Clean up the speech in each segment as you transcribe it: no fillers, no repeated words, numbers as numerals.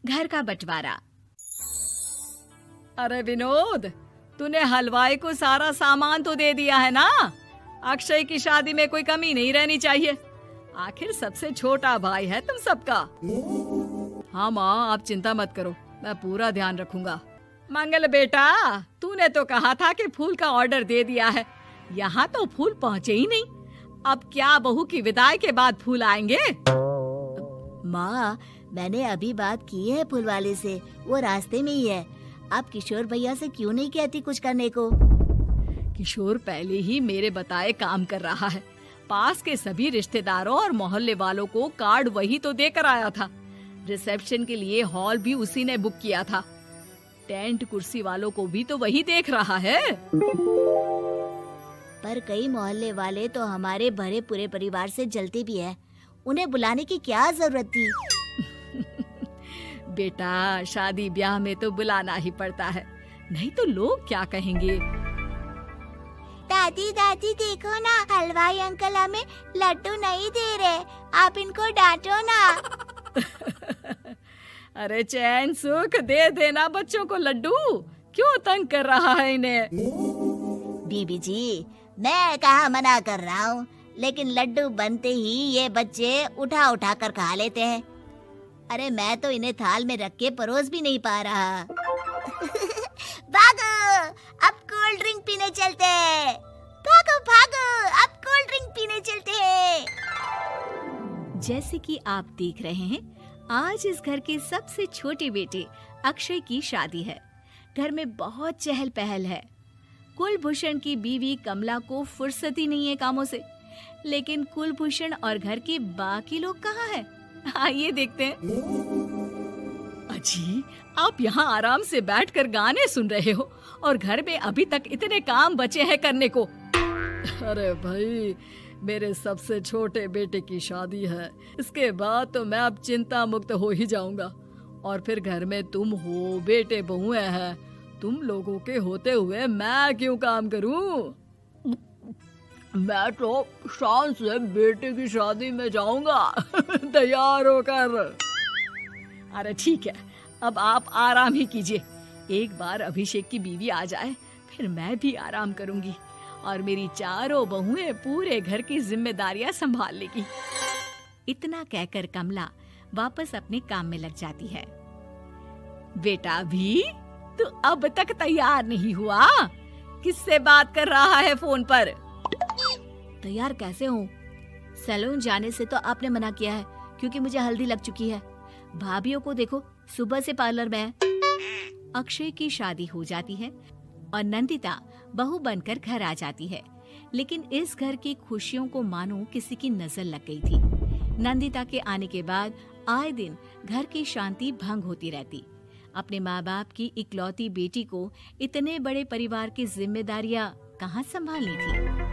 घर का बंटवारा। अरे विनोद, तूने हलवाई को सारा सामान तो दे दिया है ना? अक्षय की शादी में कोई कमी नहीं रहनी चाहिए। आखिर सबसे छोटा भाई है तुम सबका। हाँ माँ, आप चिंता मत करो, मैं पूरा ध्यान रखूंगा। मंगल बेटा, तूने तो कहा था कि फूल का ऑर्डर दे दिया है, यहाँ तो फूल पहुँचे ही नहीं। अब क्या बहू की विदाई के बाद फूल आएंगे? माँ, मैंने अभी बात की है फूल वाले से, वो रास्ते में ही है। आप किशोर भैया से क्यों नहीं कहती कुछ करने को? किशोर पहले ही मेरे बताए काम कर रहा है। पास के सभी रिश्तेदारों और मोहल्ले वालों को कार्ड वही तो देकर आया था। रिसेप्शन के लिए हॉल भी उसी ने बुक किया था। टेंट कुर्सी वालों को भी तो वही देख रहा है। पर कई मोहल्ले वाले तो हमारे भरे पूरे परिवार से जलते भी हैं। उन्हें बुलाने की क्या जरूरत थी? बेटा, शादी ब्याह में तो बुलाना ही पड़ता है, नहीं तो लोग क्या कहेंगे। दादी दादी देखो ना, हलवाई अंकल हमें लड्डू नहीं दे रहे, आप इनको डांटो ना। अरे चैन सुख दे देना बच्चों को लड्डू, क्यों तंग कर रहा है इन्हें? बीबी जी, मैं कहाँ मना कर रहा हूँ, लेकिन लड्डू बनते ही ये बच्चे उठा उठा कर खा लेते हैं। अरे मैं तो इन्हें थाल में रख के परोस भी नहीं पा रहा। भागो, अब कोल्ड ड्रिंक पीने चलते हैं। भागो भागो, अब कोल्ड ड्रिंक पीने चलते हैं। जैसे कि आप देख रहे हैं, आज इस घर के सबसे छोटे बेटे अक्षय की शादी है। घर में बहुत चहल पहल है। कुलभूषण की बीवी कमला को फुर्सत ही नहीं है कामों से, लेकिन कुलभूषण और घर के बाकी लोग कहाँ हैं? आइए देखते हैं। अजी, आप यहाँ आराम से बैठकर गाने सुन रहे हो और घर में अभी तक इतने काम बचे हैं करने को। अरे भाई, मेरे सबसे छोटे बेटे की शादी है, इसके बाद तो मैं अब चिंता मुक्त हो ही जाऊंगा। और फिर घर में तुम हो, बेटे बहुएं हैं, तुम लोगों के होते हुए मैं क्यों काम करूं? मैं तो शान से बेटे की शादी में जाऊंगा तैयार होकर। अरे ठीक है, अब आप आराम ही कीजिए। एक बार अभिषेक की बीवी आ जाए, फिर मैं भी आराम करूंगी और मेरी चारों बहुएं पूरे घर की जिम्मेदारियां संभाल लेगी। इतना कहकर कमला वापस अपने काम में लग जाती है। बेटा भी, तू अब तक तैयार नहीं हुआ? किससे बात कर रहा है फोन पर? तैयार कैसे हूँ? सैलून जाने से तो आपने मना किया है, क्योंकि मुझे हल्दी लग चुकी है। भाभीयों को देखो, सुबह से पार्लर में है। अक्षय की शादी हो जाती है और नंदिता बहू बनकर घर आ जाती है, लेकिन इस घर की खुशियों को मानो किसी की नजर लग गई थी। नंदिता के आने के बाद आए दिन घर की शांति भंग होती रहती। अपने माँ बाप की इकलौती बेटी को इतने बड़े परिवार की जिम्मेदारियां कहाँ संभालनी थी।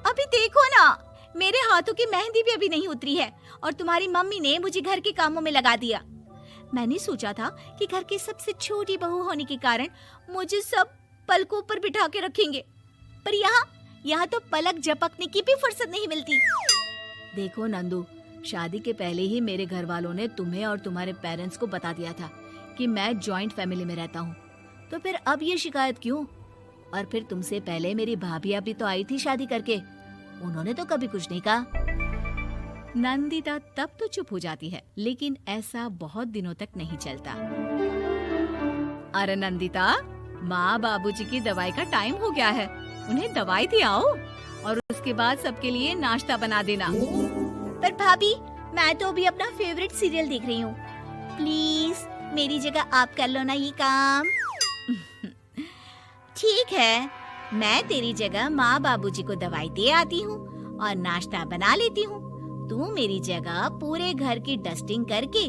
अभी देखो ना, मेरे हाथों की मेहंदी भी अभी नहीं उतरी है और तुम्हारी मम्मी ने मुझे घर के कामों में लगा दिया। मैंने सोचा था कि घर की सबसे छोटी बहू होने के कारण मुझे सब पलकों पर बिठा के रखेंगे, पर यहाँ तो पलक झपकने की भी फुर्सत नहीं मिलती। देखो नंदू, शादी के पहले ही मेरे घर वालों ने तुम्हें और तुम्हारे पेरेंट्स को बता दिया था कि मैं जॉइंट फैमिली में रहता हूँ, तो फिर अब ये शिकायत क्यों? और फिर तुमसे पहले मेरी भाभी भी तो आई थी शादी करके, उन्होंने तो कभी कुछ नहीं कहा। नंदिता तब तो चुप हो जाती है, लेकिन ऐसा बहुत दिनों तक नहीं चलता। अरे नंदिता, माँ बाबूजी की दवाई का टाइम हो गया है, उन्हें दवाई दिलाओ और उसके बाद सबके लिए नाश्ता बना देना। पर भाभी, मैं तो अभी अपना फेवरेट सीरियल देख रही हूँ। प्लीज मेरी जगह आप कर लो ना ये काम। ठीक है, मैं तेरी जगह माँ बाबूजी को दवाई दे आती हूँ और नाश्ता बना लेती हूँ। तू मेरी जगह पूरे घर की डस्टिंग करके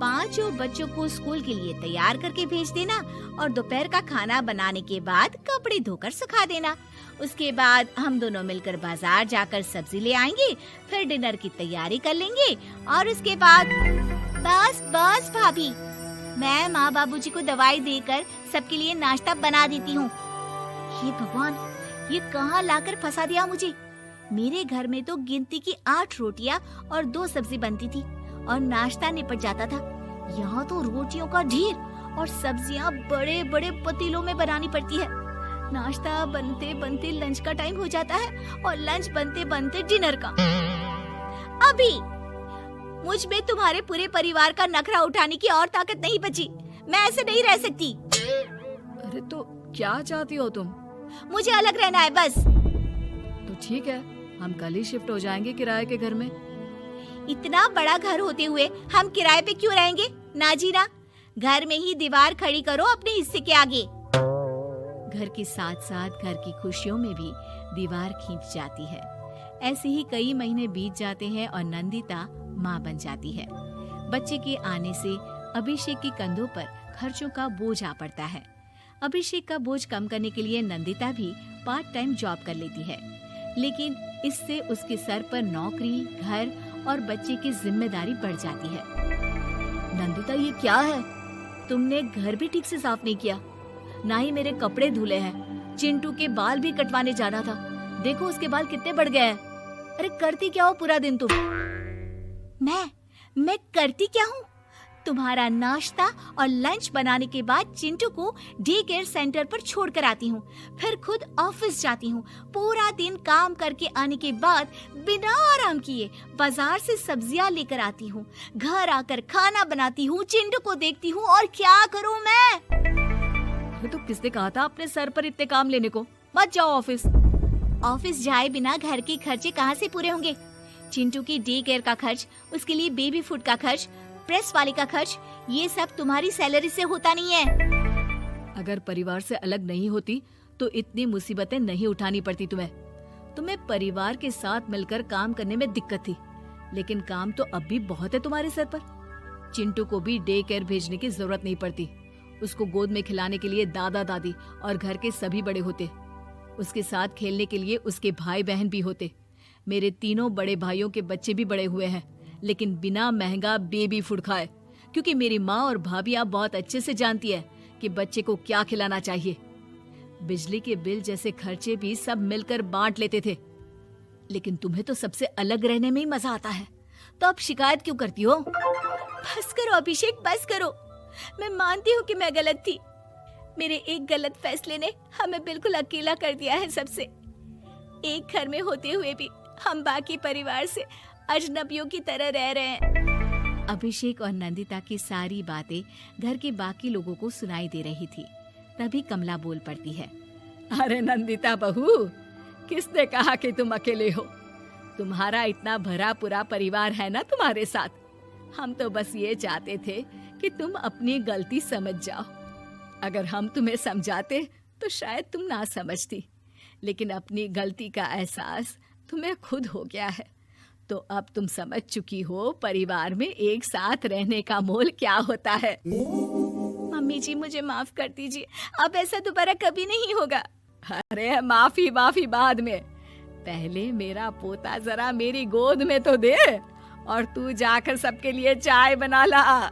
5 बच्चों को स्कूल के लिए तैयार करके भेज देना और दोपहर का खाना बनाने के बाद कपड़े धोकर सुखा देना। उसके बाद हम दोनों मिलकर बाजार जाकर सब्जी ले आएंगे, फिर डिनर की तैयारी कर लेंगे और उसके बाद बस भाभी, मैं माँ बाबूजी को दवाई देकर सबके लिए नाश्ता बना देती हूँ। हे भगवान, ये कहाँ लाकर फंसा दिया मुझे। मेरे घर में तो गिनती की 8 रोटियां और 2 सब्जी बनती थी और नाश्ता निपट जाता था। यहाँ तो रोटियों का ढेर और सब्जियाँ बड़े बड़े पतीलों में बनानी पड़ती है। नाश्ता बनते बनते लंच का टाइम हो जाता है और लंच बनते बनते डिनर का। अभी मुझ में तुम्हारे पूरे परिवार का नखरा उठाने की और ताकत नहीं बची। मैं ऐसे नहीं रह सकती। अरे तो क्या चाहती हो तुम? मुझे अलग रहना है बस। तो ठीक है, हम कल ही शिफ्ट हो जाएंगे किराए के घर में। इतना बड़ा घर होते हुए हम किराए पे क्यों रहेंगे? ना जी ना, घर में ही दीवार खड़ी करो अपने हिस्से के आगे। घर के साथ साथ घर की खुशियों में भी दीवार खींच जाती है। ऐसे ही कई महीने बीत जाते हैं और नंदिता माँ बन जाती है। बच्चे के आने से अभिषेक के कंधों पर खर्चों का बोझ आ पड़ता है। अभिषेक का बोझ कम करने के लिए नंदिता भी पार्ट टाइम जॉब कर लेती है, लेकिन इससे उसके सर पर नौकरी, घर और बच्चे की जिम्मेदारी बढ़ जाती है। नंदिता, ये क्या है? तुमने घर भी ठीक से साफ नहीं किया, ना ही मेरे कपड़े धुले हैं। चिंटू के बाल भी कटवाने जाना था, देखो उसके बाल कितने बढ़ गए हैं। अरे करती क्या हो पूरा दिन तुम? मैं करती क्या हूँ? तुम्हारा नाश्ता और लंच बनाने के बाद चिंटू को डे केयर सेंटर पर छोड़ कर आती हूँ, फिर खुद ऑफिस जाती हूँ। पूरा दिन काम करके आने के बाद बिना आराम किए बाजार से सब्जियाँ लेकर आती हूँ, घर आकर खाना बनाती हूँ, चिंटू को देखती हूँ और क्या करूँ मैं? तो किसने कहा था अपने सर पर इतने काम लेने को? मत जाओ ऑफिस। ऑफिस जाए बिना घर के खर्चे कहाँ से पूरे होंगे? चिंटू की डे केयर का खर्च, उसके लिए बेबी फूड का खर्च, प्रेस वाले का खर्च, ये सब तुम्हारी सैलरी से होता नहीं है। अगर परिवार से अलग नहीं होती तो इतनी मुसीबतें नहीं उठानी पड़ती तुम्हें परिवार के साथ मिलकर काम करने में दिक्कत थी, लेकिन काम तो अब भी बहुत है तुम्हारे सर पर। चिंटू को भी डे केयर भेजने की जरूरत नहीं पड़ती। उसको गोद में खिलाने के लिए दादा दादी और घर के सभी बड़े होते। उसके साथ खेलने के लिए उसके भाई बहन भी होते। मेरे तीनों बड़े भाइयों के बच्चे भी बड़े हुए हैं, लेकिन बिना महंगा बेबी फूड खाए, क्योंकि मेरी माँ और भाभियाँ बहुत अच्छे से जानती है कि बच्चे को क्या खिलाना चाहिए। बिजली के बिल जैसे खर्चे भी सब मिलकर बांट लेते थे, लेकिन तुम्हें तो सबसे अलग रहने में ही मजा आता है, तो अब शिकायत क्यों करती हो? बस करो अभिषेक, बस करो। मैं मानती हूँ कि मैं गलत थी। मेरे एक गलत फैसले ने हमें बिल्कुल अकेला कर दिया है सबसे। एक घर में होते हुए भी हम बाकी परिवार से अजनबियों की तरह रह रहे हैं। अभिषेक और नंदिता की सारी बातें घर के बाकी लोगों को सुनाई दे रही थी। तभी कमला बोल पड़ती है। अरे नंदिता बहू, किसने कहा कि तुम अकेले हो? तुम्हारा इतना भरा पूरा परिवार है ना तुम्हारे साथ। हम तो बस ये चाहते थे कि तुम अपनी गलती समझ जाओ। अगर हम तुम्हें समझाते तो शायद तुम ना समझती, लेकिन अपनी गलती का एहसास तुम्हें खुद हो गया है, तो अब तुम समझ चुकी हो परिवार में एक साथ रहने का मोल क्या होता है। मम्मी जी, मुझे माफ कर दीजिए, अब ऐसा दोबारा कभी नहीं होगा। अरे माफी बाद में, पहले मेरा पोता जरा मेरी गोद में तो दे, और तू जाकर सबके लिए चाय बना ला।